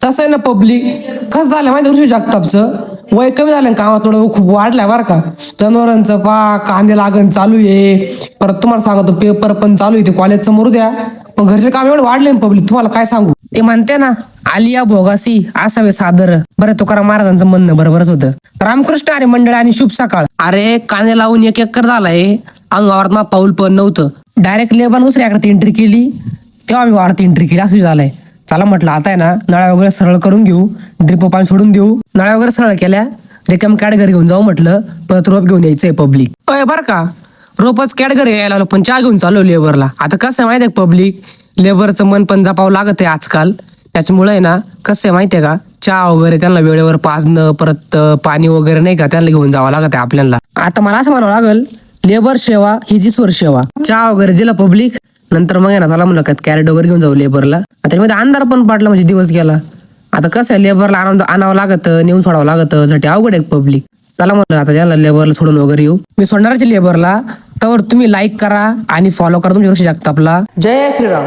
तसं आहे ना पब्लिक, कसं झालं माहिती ऋषी जगतापचं वय कमी झालं, कामात थोडं खूप वाढलाय बरं का. जनावरांचं कांदे लागण चालू आहे, परत तुम्हाला सांगतो पेपर पण चालू आहे, ते कॉलेजचं मरू द्या, पण घरचे काम एवढं वाढले पब्लिक, तुम्हाला काय सांगू. ते म्हणते ना आलिया भोगासी असावे सादर, बरं तुकाराम महाराजांचं म्हणणं बरोबरच होतं. रामकृष्ण अरे मंडळ आणि शुभ सकाळ. अरे कांदे लावून 1 एकर झालाय, अजून वावरात मा पाऊल पण नव्हतं, डायरेक्ट लेबर दुसऱ्या एकरात एंट्री केली, तेव्हा आम्ही वावरात एंट्री केली, असं झालंय. चला म्हटलं आता आहे ना नळ्या वगैरे सरळ करून घेऊ, ड्रिप पाणी सोडून देऊ, नळ्या वगैरे सरळ केल्या, रिकाम कॅडघर घेऊन जाऊ म्हटलं, परत रोप घेऊन यायचंय पब्लिक. बरं का रोपच कॅडघर यायला लागलो, पण चहा घेऊन चालू लेबरला. आता कसं आहे माहिती आहे पब्लिक, लेबरचं मन पण जपावं लागत आहे आजकाल, त्याच्यामुळे आहे ना कसं आहे माहिती आहे का, चहा वगैरे त्यांना वेळेवर पाजणं, परत पाणी वगैरे नाही का त्यांना घेऊन जावं लागत आहे आपल्याला. आता मला असं म्हणावं लागल, लेबर सेवा ही ईश्वर सेवा. चहा वगैरे दिला पब्लिक, नंतर मग आहे ना त्याला म्हणलं का कॅरेट वगैरे घेऊन जाऊ लेबरला. त्याच्यामध्ये अंधार पण पडला, म्हणजे दिवस गेला. आता कसं आहे लेबरला आणावं लागत, नेऊन सोडावं लागत, साठी अवघड आहे पब्लिक. त्याला म्हणलं आता त्याला लेबरला सोडून वगैरे येऊ, मी सोडणारच लेबरला. तर तुम्ही लाईक करा आणि फॉलो करा तुमच्या ऋषी जगतापला. जय श्रीराम.